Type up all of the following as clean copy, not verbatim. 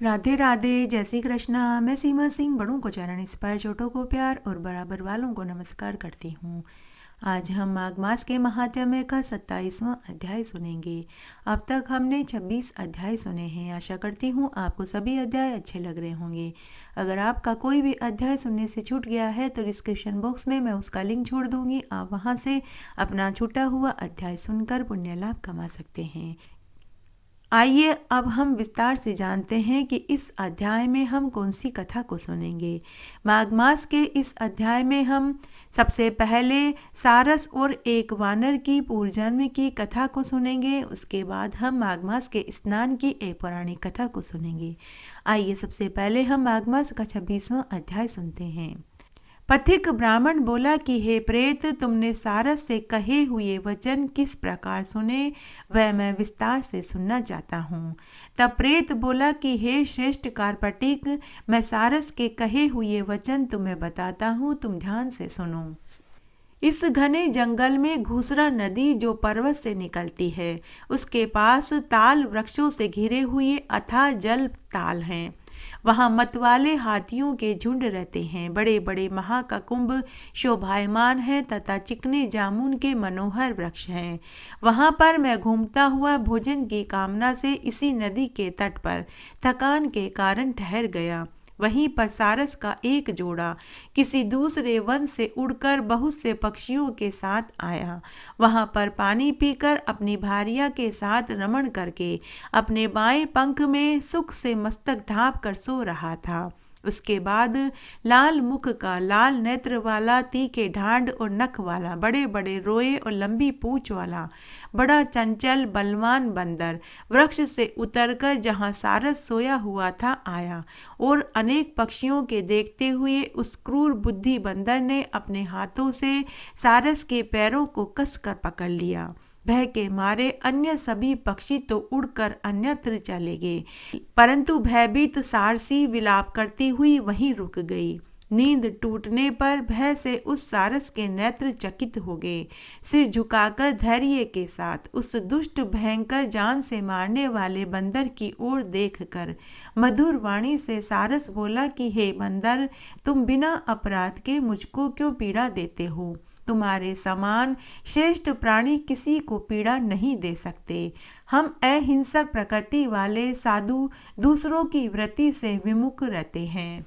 राधे राधे, जय श्री कृष्णा। मैं सीमा सिंह बड़ों को चरण स्पर्श, छोटों को प्यार और बराबर वालों को नमस्कार करती हूँ। आज हम माघ मास के महात्म्य का 27वां अध्याय सुनेंगे। अब तक हमने 26 अध्याय सुने हैं। आशा करती हूँ आपको सभी अध्याय अच्छे लग रहे होंगे। अगर आपका कोई भी अध्याय सुनने से छूट गया है तो डिस्क्रिप्शन बॉक्स में मैं उसका लिंक छोड़ दूंगी। आप वहाँ से अपना छूटा हुआ अध्याय सुनकर पुण्य लाभ कमा सकते हैं। आइए अब हम विस्तार से जानते हैं कि इस अध्याय में हम कौन सी कथा को सुनेंगे। माघ मास के इस अध्याय में हम सबसे पहले सारस और एक वानर की पूर्वजन्म की कथा को सुनेंगे। उसके बाद हम माघ मास के स्नान की एक पौराणिक कथा को सुनेंगे। आइए सबसे पहले हम माघ मास का 26वां अध्याय सुनते हैं। पथिक ब्राह्मण बोला कि हे प्रेत, तुमने सारस से कहे हुए वचन किस प्रकार सुने, वह मैं विस्तार से सुनना चाहता हूँ। तब प्रेत बोला कि हे श्रेष्ठ कार्पटिक, मैं सारस के कहे हुए वचन तुम्हें बताता हूँ, तुम ध्यान से सुनो। इस घने जंगल में घूसरा नदी जो पर्वत से निकलती है, उसके पास ताल वृक्षों से घिरे हुए अथाह जल ताल हैं। वहाँ मतवाले हाथियों के झुंड रहते हैं। बड़े बड़े महाककुंभ शोभायमान हैं तथा चिकने जामुन के मनोहर वृक्ष हैं। वहाँ पर मैं घूमता हुआ भोजन की कामना से इसी नदी के तट पर थकान के कारण ठहर गया। वहीं पर सारस का एक जोड़ा किसी दूसरे वन से उड़कर बहुत से पक्षियों के साथ आया। वहां पर पानी पीकर अपनी भार्या के साथ रमण करके अपने बाएं पंख में सुख से मस्तक ढांप कर सो रहा था। उसके बाद लाल मुख का, लाल नेत्र वाला, तीखे ढांड और नख वाला, बड़े बड़े रोए और लंबी पूंछ वाला बड़ा चंचल बलवान बंदर वृक्ष से उतरकर जहां सारस सोया हुआ था आया और अनेक पक्षियों के देखते हुए उस क्रूर बुद्धि बंदर ने अपने हाथों से सारस के पैरों को कसकर पकड़ लिया। भय के मारे अन्य सभी पक्षी तो उड़कर अन्यत्र चले गए, परंतु भयभीत सारसी विलाप करती हुई वहीं रुक गई। नींद टूटने पर भय से उस सारस के नेत्र चकित हो गए। सिर झुकाकर धैर्य के साथ उस दुष्ट भयंकर जान से मारने वाले बंदर की ओर देखकर मधुर वाणी से सारस बोला कि हे बंदर, तुम बिना अपराध के मुझको क्यों पीड़ा देते हो? तुम्हारे समान श्रेष्ठ प्राणी किसी को पीड़ा नहीं दे सकते। हम अहिंसक प्रकृति वाले साधु दूसरों की वृत्ति से विमुख रहते हैं।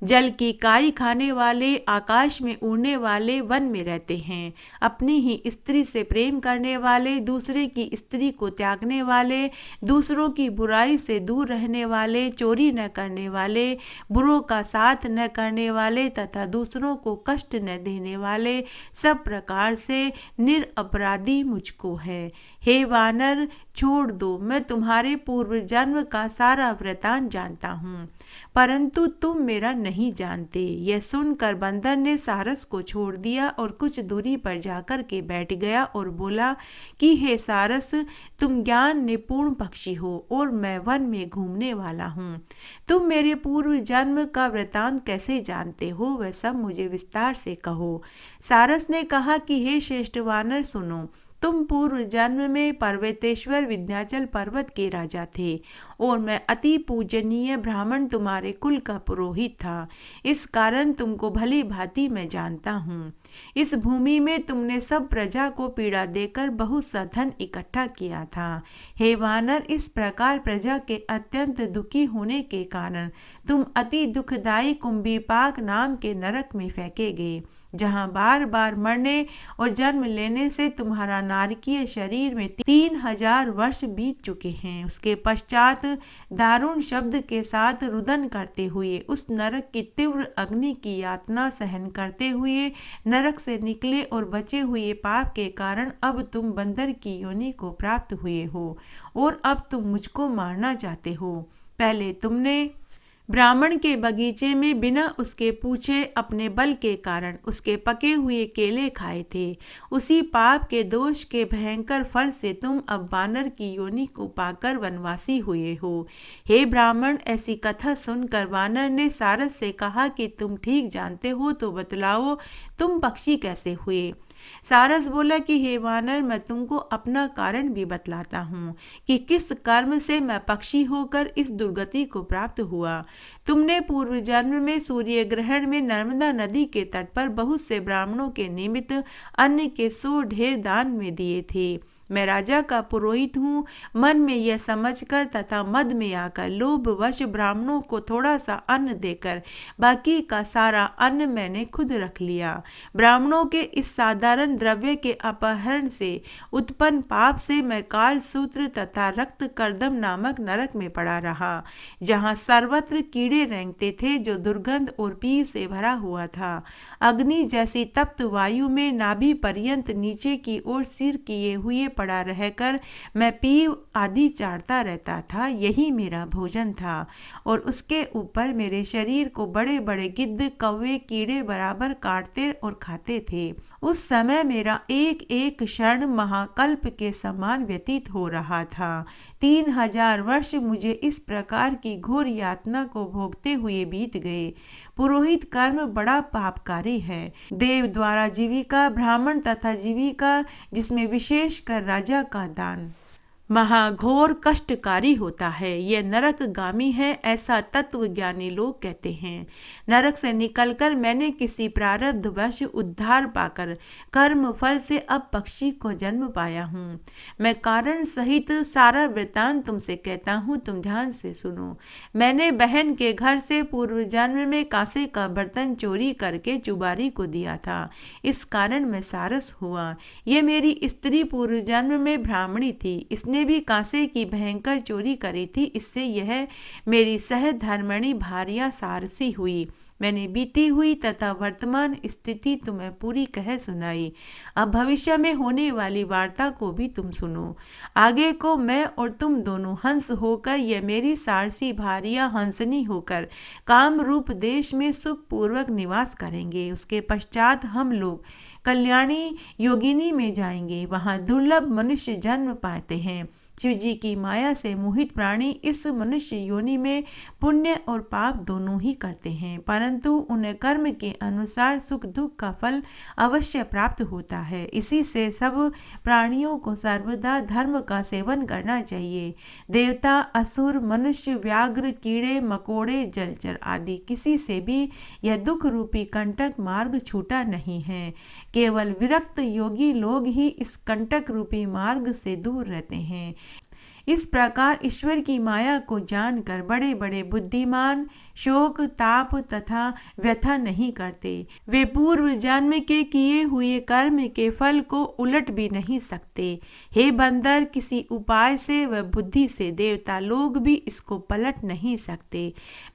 जल की काई खाने वाले, आकाश में उड़ने वाले, वन में रहते हैं। अपनी ही स्त्री से प्रेम करने वाले, दूसरे की स्त्री को त्यागने वाले, दूसरों की बुराई से दूर रहने वाले, चोरी न करने वाले, बुरों का साथ न करने वाले तथा दूसरों को कष्ट न देने वाले, सब प्रकार से निरपराधी मुझको है। हे वानर, छोड़ दो, मैं तुम्हारे पूर्व जन्म का सारा वृतांत जानता हूँ, परंतु तुम मेरा नहीं जानते। यह सुनकर बंदर ने सारस को छोड़ दिया और कुछ दूरी पर जाकर के बैठ गया और बोला कि हे सारस, तुम ज्ञान निपुण पक्षी हो और मैं वन में घूमने वाला हूँ। तुम मेरे पूर्व जन्म का वृतांत कैसे जानते हो, वह सब मुझे विस्तार से कहो। सारस ने कहा कि हे श्रेष्ठ वानर, सुनो। तुम पूर्व जन्म में पर्वतेश्वर विंध्याचल पर्वत के राजा थे और मैं अति पूजनीय ब्राह्मण तुम्हारे कुल का पुरोहित था। इस कारण तुमको भली भांति मैं जानता हूँ। इस भूमि में तुमने सब प्रजा को पीड़ा देकर बहुत सा धन इकट्ठा किया था। हे वानर, इस प्रकार प्रजा के अत्यंत दुखी होने के कारण तुम अति दुखदायी कुंभीपाक नाम के नरक में फेंके गए, जहाँ बार बार मरने और जन्म लेने से तुम्हारा नारकीय शरीर में 3000 वर्ष बीत चुके हैं। उसके पश्चात दारुण शब्द के साथ रुदन करते हुए उस नरक की तीव्र अग्नि की यातना सहन करते हुए नरक से निकले और बचे हुए पाप के कारण अब तुम बंदर की योनि को प्राप्त हुए हो और अब तुम मुझको मारना चाहते हो। पहले तुमने ब्राह्मण के बगीचे में बिना उसके पूछे अपने बल के कारण उसके पके हुए केले खाए थे। उसी पाप के दोष के भयंकर फल से तुम अब वानर की योनि को पाकर वनवासी हुए हो। हे ब्राह्मण, ऐसी कथा सुनकर वानर ने सारस से कहा कि तुम ठीक जानते हो तो बतलाओ, तुम पक्षी कैसे हुए? सारस बोला कि हे वानर, मैं तुमको अपना कारण भी बतलाता हूँ कि किस कर्म से मैं पक्षी होकर इस दुर्गति को प्राप्त हुआ। तुमने पूर्व जन्म में सूर्य ग्रहण में नर्मदा नदी के तट पर बहुत से ब्राह्मणों के निमित्त अन्न के 100 ढेर दान में दिए थे। मैं राजा का पुरोहित हूँ। मन में यह समझकर तथा मद में आकर लोभवश ब्राह्मणों को थोड़ा सा अन्न देकर बाकी का सारा अन्न मैंने खुद रख लिया। ब्राह्मणों के इस साधारण द्रव्य के अपहरण से उत्पन्न पाप से मैं काल सूत्र तथा रक्त कर्दम नामक नरक में पड़ा रहा, जहाँ सर्वत्र कीड़े रेंगते थे, जो दुर्गंध और पीर से भरा हुआ था। अग्नि जैसी तप्त वायु में नाभि पर्यंत नीचे की ओर सिर किए हुए पड़ा रहकर मैं पीव आदि चाटता रहता था। यही मेरा भोजन था और उसके ऊपर मेरे शरीर को बड़े बड़े गिद्ध, कौवे, कीड़े बराबर काटते और खाते थे। उस समय मेरा एक एक क्षण महाकल्प के समान व्यतीत हो रहा था। 3000 वर्ष मुझे इस प्रकार की घोर यातना को भोगते हुए बीत गए। पुरोहित कर्म बड़ा पापकारी है। देव द्वारा जीविका, ब्राह्मण तथा जीविका, जिसमें विशेषकर राजा का दान महाघोर कष्टकारी होता है। यह नरकगामी है, ऐसा तत्वज्ञानी लोग कहते हैं। नरक से निकलकर मैंने किसी प्रारब्धवश उद्धार पाकर कर्म फल से अब पक्षी को जन्म पाया हूँ। मैं कारण सहित सारा वृतांत तुमसे कहता हूँ, तुम ध्यान से सुनो। मैंने बहन के घर से पूर्व जन्म में कांसे का बर्तन चोरी करके चुबारी को दिया था, इस कारण मैं सारस हुआ। यह मेरी स्त्री पूर्व जन्म में ब्राह्मणी थी, इसने भी कांसे की भयंकर चोरी करी थी, इससे यह मेरी सहधर्मणी भार्या सारसी हुई। मैंने बीती हुई तथा वर्तमान स्थिति तुम्हें पूरी कह सुनाई। अब भविष्य में होने वाली वार्ता को भी तुम सुनो। आगे को मैं और तुम दोनों हंस होकर, यह मेरी सारसी भार्या हंसनी होकर काम रूप देश में सुख पूर्वक निवास करेंगे। उसके पश्चात हम लोग कल्याणी योगिनी में जाएंगे। वहाँ दुर्लभ मनुष्य जन्म पाते हैं। शिव जी की माया से मोहित प्राणी इस मनुष्य योनि में पुण्य और पाप दोनों ही करते हैं, परंतु उन्हें कर्म के अनुसार सुख दुख का फल अवश्य प्राप्त होता है। इसी से सब प्राणियों को सर्वदा धर्म का सेवन करना चाहिए। देवता, असुर, मनुष्य, व्याघ्र, कीड़े मकोड़े, जलचर आदि किसी से भी यह दुख रूपी कंटक मार्ग छूटा नहीं है। केवल विरक्त योगी लोग ही इस कंटक रूपी मार्ग से दूर रहते हैं। इस प्रकार ईश्वर की माया को जानकर बड़े बड़े बुद्धिमान शोक, ताप तथा व्यथा नहीं करते। वे पूर्व जन्म के किए हुए कर्म के फल को उलट भी नहीं सकते। हे बंदर, किसी उपाय से व बुद्धि से देवता लोग भी इसको पलट नहीं सकते।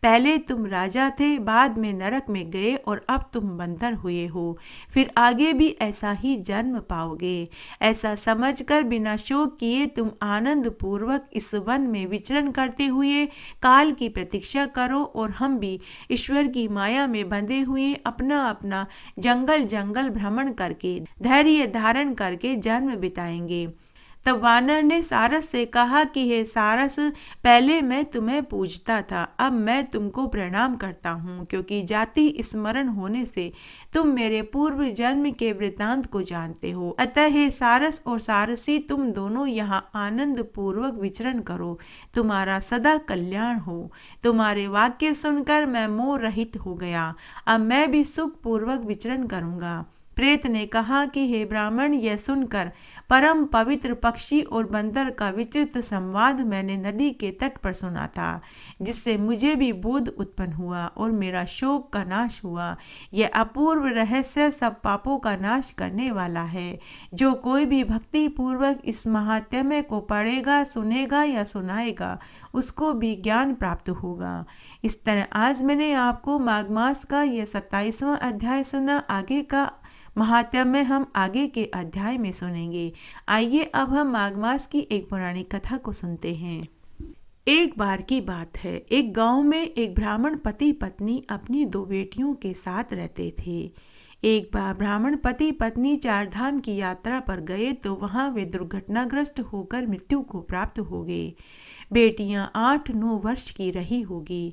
पहले तुम राजा थे, बाद में नरक में गए और अब तुम बंदर हुए हो, फिर आगे भी ऐसा ही जन्म पाओगे। ऐसा समझकर बिना शोक किए तुम आनंद पूर्वक इस वन में विचरण करते हुए काल की प्रतीक्षा करो और हम भी ईश्वर की माया में बंधे हुए अपना अपना जंगल जंगल भ्रमण करके धैर्य धारण करके जन्म बिताएंगे। तब वानर ने सारस से कहा कि हे सारस, पहले मैं तुम्हें पूजता था, अब मैं तुमको प्रणाम करता हूँ, क्योंकि जाति स्मरण होने से तुम मेरे पूर्व जन्म के वृतांत को जानते हो। अतः हे सारस और सारसी, तुम दोनों यहाँ आनंद पूर्वक विचरण करो, तुम्हारा सदा कल्याण हो। तुम्हारे वाक्य सुनकर मैं मोह रहित हो गया, अब मैं भी सुख पूर्वक विचरण करूँगा। प्रेत ने कहा कि हे ब्राह्मण, यह सुनकर परम पवित्र पक्षी और बंदर का विचित्र संवाद मैंने नदी के तट पर सुना था, जिससे मुझे भी बोध उत्पन्न हुआ और मेरा शोक का नाश हुआ। यह अपूर्व रहस्य सब पापों का नाश करने वाला है। जो कोई भी भक्ति पूर्वक इस महात्म्य को पढ़ेगा, सुनेगा या सुनाएगा, उसको भी ज्ञान प्राप्त होगा। इस तरह आज मैंने आपको माघ मास का यह 27वां अध्याय सुना। आगे का महात्म्य हम आगे के अध्याय में सुनेंगे। आइए अब हम माघ मास की एक पुरानी कथा को सुनते हैं। एक बार की बात है, एक गांव में एक ब्राह्मण पति पत्नी अपनी 2 बेटियों के साथ रहते थे। एक बार ब्राह्मण पति पत्नी 4 धाम की यात्रा पर गए तो वहां वे दुर्घटनाग्रस्त होकर मृत्यु को प्राप्त हो गए। बेटियां 8-9 वर्ष की रही होगी।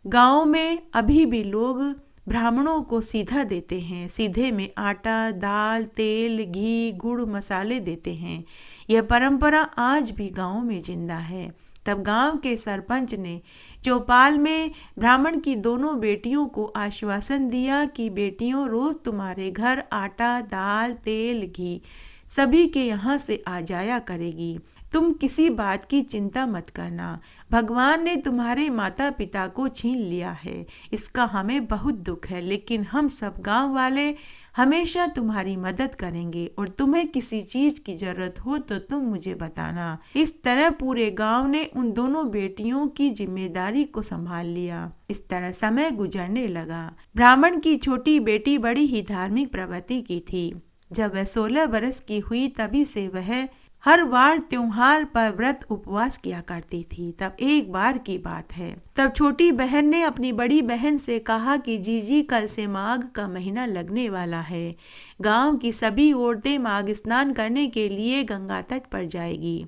गांव में अभी भी लोग ब्राह्मणों को सीधा देते हैं। सीधे में आटा, दाल, तेल, घी, गुड़, मसाले देते हैं। यह परंपरा आज भी गाँव में जिंदा है। तब गांव के सरपंच ने चौपाल में ब्राह्मण की दोनों बेटियों को आश्वासन दिया कि बेटियों, रोज तुम्हारे घर आटा, दाल, तेल, घी सभी के यहाँ से आ जाया करेगी। तुम किसी बात की चिंता मत करना। भगवान ने तुम्हारे माता पिता को छीन लिया है, इसका हमें बहुत दुख है, लेकिन हम सब गांव वाले हमेशा तुम्हारी मदद करेंगे और तुम्हें किसी चीज की जरूरत हो तो तुम मुझे बताना। इस तरह पूरे गांव ने उन दोनों बेटियों की जिम्मेदारी को संभाल लिया। इस तरह समय गुजरने लगा। ब्राह्मण की छोटी बेटी बड़ी ही धार्मिक प्रवृत्ति की थी। जब वह 16 बरस की हुई तभी से वह हर वार त्योहार पर व्रत उपवास किया करती थी। तब एक बार की बात है, तब छोटी बहन ने अपनी बड़ी बहन से कहा कि जीजी, कल से माघ का महीना लगने वाला है। गांव की सभी औरतें माघ स्नान करने के लिए गंगा तट पर जाएगी।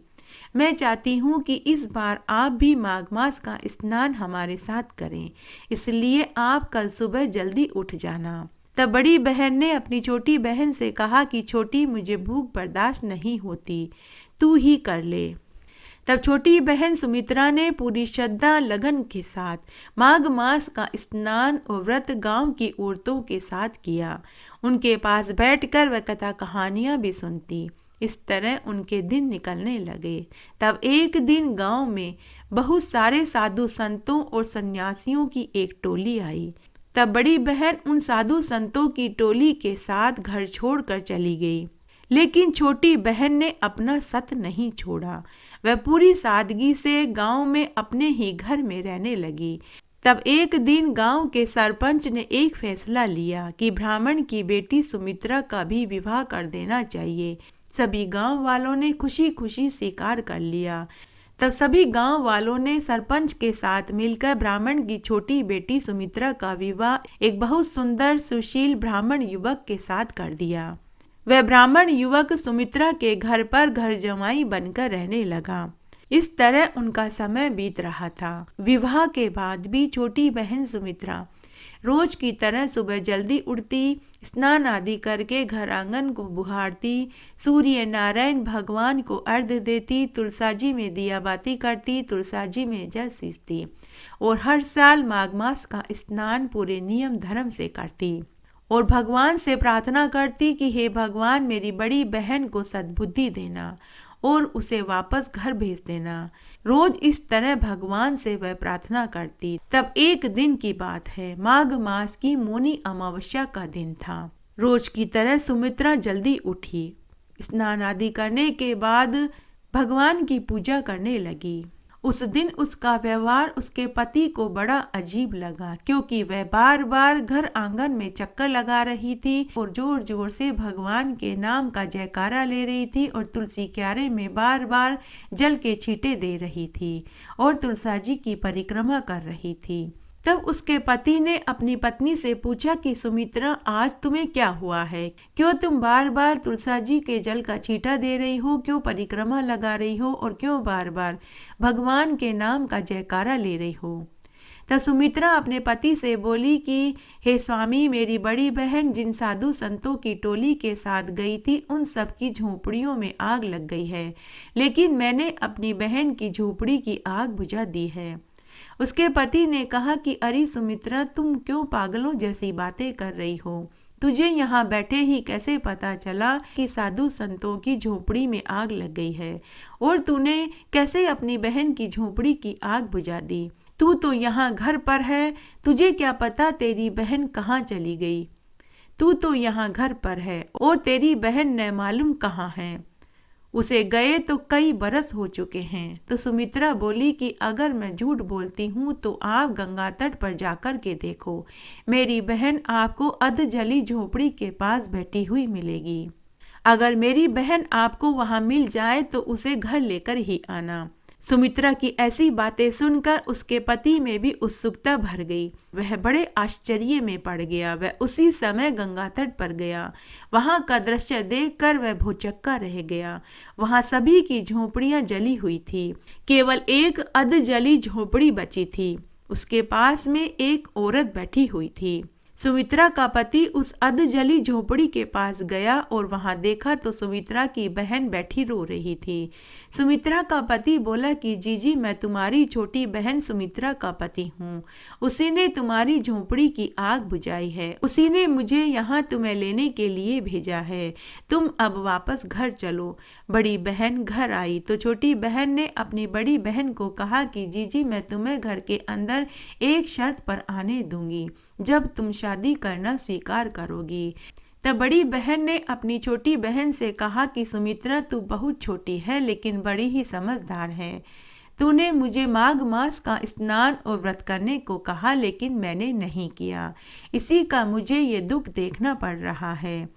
मैं चाहती हूँ कि इस बार आप भी माघ मास का स्नान हमारे साथ करें, इसलिए आप कल सुबह जल्दी उठ जाना। तब बड़ी बहन ने अपनी छोटी बहन से कहा कि छोटी, मुझे भूख बर्दाश्त नहीं होती, तू ही कर ले। तब छोटी बहन सुमित्रा ने पूरी श्रद्धा लगन के साथ माघ मास का स्नान और व्रत गांव की औरतों के साथ किया। उनके पास बैठकर वह कथा कहानियां भी सुनती। इस तरह उनके दिन निकलने लगे। तब एक दिन गांव में बहुत सारे साधु संतों और सन्यासियों की एक टोली आई। तब बड़ी बहन उन साधु संतों की टोली के साथ घर छोड़कर चली गई, लेकिन छोटी बहन ने अपना सत नहीं छोड़ा। वह पूरी सादगी से गांव में अपने ही घर में रहने लगी। तब एक दिन गांव के सरपंच ने एक फैसला लिया कि ब्राह्मण की बेटी सुमित्रा का भी विवाह कर देना चाहिए। सभी गांव वालों ने खुशी खुशी स्वीकार कर लिया। तब सभी गांव वालों ने सरपंच के साथ मिलकर ब्राह्मण की छोटी बेटी सुमित्रा का विवाह एक बहुत सुंदर सुशील ब्राह्मण युवक के साथ कर दिया। वह ब्राह्मण युवक सुमित्रा के घर पर घर जमाई बनकर रहने लगा। इस तरह उनका समय बीत रहा था। विवाह के बाद भी छोटी बहन सुमित्रा रोज की तरह सुबह जल्दी उठती, स्नान आदि करके घर आंगन को बुहारती, सूर्य नारायण भगवान को अर्घ्य देती, तुलसाजी में दिया बाती करती, तुलसाजी में जल सींचती और हर साल माघ मास का स्नान पूरे नियम धर्म से करती और भगवान से प्रार्थना करती कि हे भगवान, मेरी बड़ी बहन को सद्बुद्धि देना और उसे वापस घर भेज देना। रोज इस तरह भगवान से वह प्रार्थना करती। तब एक दिन की बात है, माघ मास की मौनी अमावस्या का दिन था। रोज की तरह सुमित्रा जल्दी उठी, स्नान आदि करने के बाद भगवान की पूजा करने लगी। उस दिन उसका व्यवहार उसके पति को बड़ा अजीब लगा, क्योंकि वह बार बार घर आंगन में चक्कर लगा रही थी और जोर जोर से भगवान के नाम का जयकारा ले रही थी और तुलसी क्यारे में बार बार जल के छींटे दे रही थी और तुलसाजी की परिक्रमा कर रही थी। तब उसके पति ने अपनी पत्नी से पूछा कि सुमित्रा, आज तुम्हें क्या हुआ है? क्यों तुम बार बार तुलसाजी के जल का छींटा दे रही हो? क्यों परिक्रमा लगा रही हो? और क्यों बार बार भगवान के नाम का जयकारा ले रही हो? तब सुमित्रा अपने पति से बोली कि हे स्वामी, मेरी बड़ी बहन जिन साधु संतों की टोली के साथ गई थी, उन सब की झोपड़ियों में आग लग गई है, लेकिन मैंने अपनी बहन की झोपड़ी की आग बुझा दी है। उसके पति ने कहा कि अरे सुमित्रा, तुम क्यों पागलों जैसी बातें कर रही हो? तुझे यहाँ बैठे ही कैसे पता चला कि साधु संतों की झोपड़ी में आग लग गई है? और तूने कैसे अपनी बहन की झोपड़ी की आग बुझा दी? तू तो यहाँ घर पर है, तुझे क्या पता तेरी बहन कहाँ चली गई? तू तो यहाँ घर पर है और तेरी बहन न मालूम कहाँ है। उसे गए तो कई बरस हो चुके हैं। तो सुमित्रा बोली कि अगर मैं झूठ बोलती हूँ तो आप गंगा तट पर जाकर के देखो, मेरी बहन आपको अध जली झोपड़ी के पास बैठी हुई मिलेगी। अगर मेरी बहन आपको वहाँ मिल जाए तो उसे घर लेकर ही आना। सुमित्रा की ऐसी बातें सुनकर उसके पति में भी उत्सुकता भर गई। वह बड़े आश्चर्य में पड़ गया। वह उसी समय गंगा तट पर गया। वहां का दृश्य देखकर वह भौचक्का रह गया। वहां सभी की झोपड़ियां जली हुई थी, केवल एक अध जली झोपड़ी बची थी। उसके पास में एक औरत बैठी हुई थी। सुमित्रा का पति उस अधजली झोपड़ी के पास गया और वहां देखा तो सुमित्रा की बहन बैठी रो रही थी। सुमित्रा का पति बोला कि जीजी, मैं तुम्हारी छोटी बहन सुमित्रा का पति हूँ। उसी ने तुम्हारी झोपड़ी की आग बुझाई है, उसी ने मुझे यहाँ तुम्हें लेने के लिए भेजा है। तुम अब वापस घर चलो। बड़ी बहन घर आई तो छोटी बहन ने अपनी बड़ी बहन को कहा कि जीजी, मैं तुम्हें घर के अंदर एक शर्त पर आने दूंगी, जब तुम शादी करना स्वीकार करोगी। तब बड़ी बहन ने अपनी छोटी बहन से कहा कि सुमित्रा, तू बहुत छोटी है लेकिन बड़ी ही समझदार है। तूने मुझे माघ मास का स्नान और व्रत करने को कहा लेकिन मैंने नहीं किया। इसी का मुझे ये दुख देखना पड़ रहा है।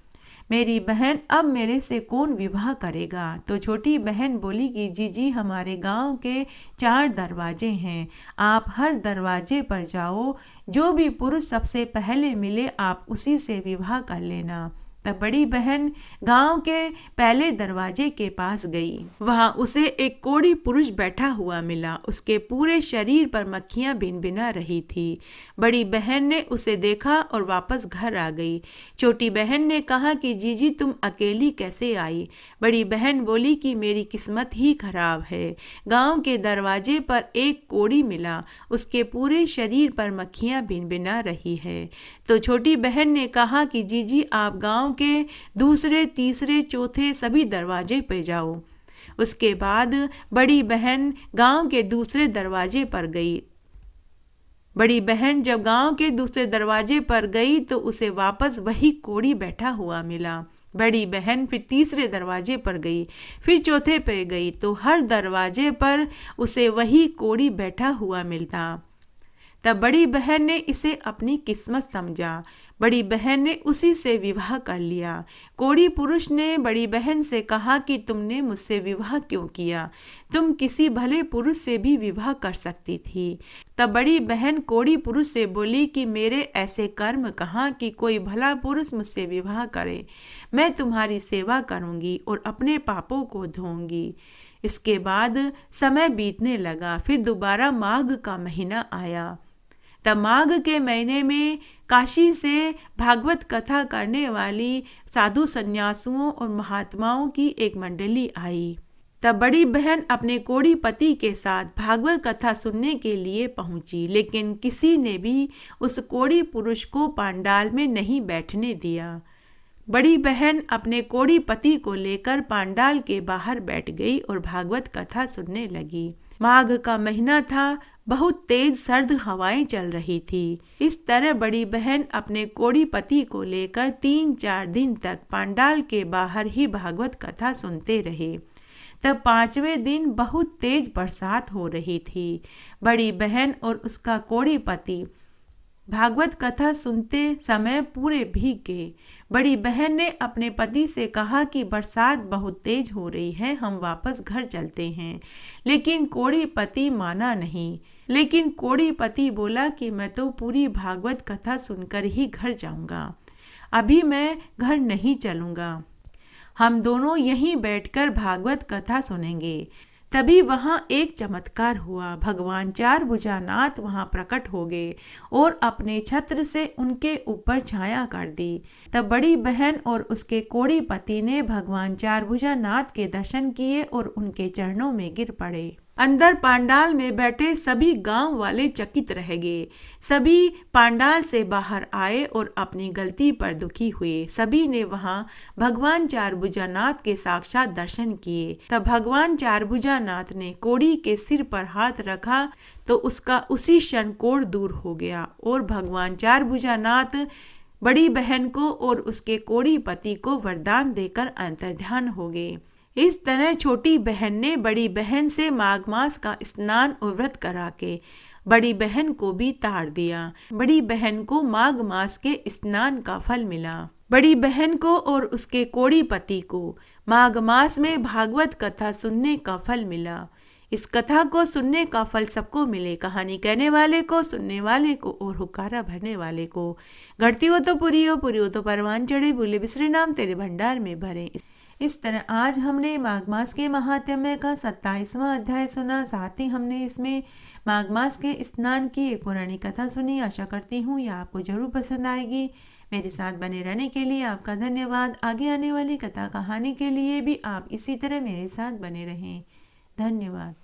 मेरी बहन, अब मेरे से कौन विवाह करेगा? तो छोटी बहन बोली कि जीजी, हमारे गांव के 4 दरवाजे हैं, आप हर दरवाजे पर जाओ, जो भी पुरुष सबसे पहले मिले आप उसी से विवाह कर लेना। तब बड़ी बहन गांव के पहले दरवाजे के पास गई। वहां उसे एक कोढ़ी पुरुष बैठा हुआ मिला। उसके पूरे शरीर पर मक्खियां भिनभिना रही थी। बड़ी बहन ने उसे देखा और वापस घर आ गई। छोटी बहन ने कहा कि जीजी, तुम अकेली कैसे आई? बड़ी बहन बोली कि मेरी किस्मत ही खराब है। गांव के दरवाजे पर एक कोढ़ी मिला, उसके पूरे शरीर पर मक्खियां भिनभिना रही है। तो छोटी बहन ने कहा कि जीजी, आप गांव के दूसरे, तीसरे, चौथे सभी दरवाजे पे जाओ। उसके बाद बड़ी बहन गांव के दूसरे दरवाजे पर गई। बड़ी बहन जब गांव के दूसरे दरवाजे पर गई तो उसे वापस वही कोढ़ी बैठा हुआ मिला। बड़ी बहन फिर तीसरे दरवाजे पर गई, फिर चौथे पे गई तो हर दरवाजे पर उसे वही कोढ़ी बैठा हुआ मिलता। तब बड़ी बहन ने इसे अपनी किस्मत समझा। बड़ी बहन ने उसी से विवाह कर लिया। कोढ़ी पुरुष ने बड़ी बहन से कहा कि तुमने मुझसे विवाह क्यों किया? तुम किसी भले पुरुष से भी विवाह कर सकती थी। तब बड़ी बहन कोढ़ी पुरुष से बोली कि मेरे ऐसे कर्म कहाँ कि कोई भला पुरुष मुझसे विवाह करे। मैं तुम्हारी सेवा करूँगी और अपने पापों को धोऊंगी। इसके बाद समय बीतने लगा। फिर दोबारा माघ का महीना आया। तब माघ के महीने में काशी से भागवत कथा करने वाली साधु संन्यासुओं और महात्माओं की एक मंडली आई। तब बड़ी बहन अपने कोढ़ी पति के साथ भागवत कथा सुनने के लिए पहुंची, लेकिन किसी ने भी उस कोढ़ी पुरुष को पांडाल में नहीं बैठने दिया। बड़ी बहन अपने कोढ़ी पति को लेकर पांडाल के बाहर बैठ गई और भागवत कथा सुनने लगी। माघ का महीना था, बहुत तेज सर्द हवाएं चल रही थी। इस तरह बड़ी बहन अपने कोढ़ी पति को लेकर 3-4 दिन तक पांडाल के बाहर ही भागवत कथा सुनते रहे। तब 5वें दिन बहुत तेज बरसात हो रही थी। बड़ी बहन और उसका कोढ़ी पति भागवत कथा सुनते समय पूरे भीग गए। बड़ी बहन ने अपने पति से कहा कि बरसात बहुत तेज हो रही है, हम वापस घर चलते हैं। लेकिन कोढ़ी पति माना नहीं। लेकिन कोढ़ी पति बोला कि मैं तो पूरी भागवत कथा सुनकर ही घर जाऊंगा, अभी मैं घर नहीं चलूंगा, हम दोनों यहीं बैठकर भागवत कथा सुनेंगे। तभी वहाँ एक चमत्कार हुआ। भगवान 4 भुजानाथ वहाँ प्रकट हो गए और अपने छत्र से उनके ऊपर छाया कर दी। तब बड़ी बहन और उसके कोढ़ी पति ने भगवान 4 भुजानाथ के दर्शन किए और उनके चरणों में गिर पड़े। अंदर पांडाल में बैठे सभी गांव वाले चकित रह गए। सभी पांडाल से बाहर आए और अपनी गलती पर दुखी हुए। सभी ने वहां भगवान 4 भुजानाथ के साक्षात दर्शन किए। तब भगवान 4 भुजानाथ ने कोढ़ी के सिर पर हाथ रखा तो उसका उसी क्षण कोढ़ दूर हो गया और भगवान 4 भुजानाथ बड़ी बहन को और उसके कोढ़ी पति को वरदान देकर अंतर्ध्यान हो गए। इस तरह छोटी बहन ने बड़ी बहन से माघ मास का स्नान और व्रत करा के बड़ी बहन को भी तार दिया। बड़ी बहन को माघ मास के स्नान का फल मिला। बड़ी बहन को और उसके कोढ़ी पति को माघ मास में भागवत कथा सुनने का फल मिला। इस कथा को सुनने का फल सबको मिले, कहानी कहने वाले को, सुनने वाले को और हुक्कारा भरने वाले को। घटती हो तो पूरी हो, पूरी हो तो परवान चढ़े, भूले बिसरे नाम तेरे भंडार में भरे। इस तरह आज हमने माघ मास के महात्म्य का 27वां अध्याय सुना। साथ ही हमने इसमें माघ मास के स्नान की एक पुरानी कथा सुनी। आशा करती हूँ यह आपको जरूर पसंद आएगी। मेरे साथ बने रहने के लिए आपका धन्यवाद। आगे आने वाली कथा कहानी के लिए भी आप इसी तरह मेरे साथ बने रहें। धन्यवाद।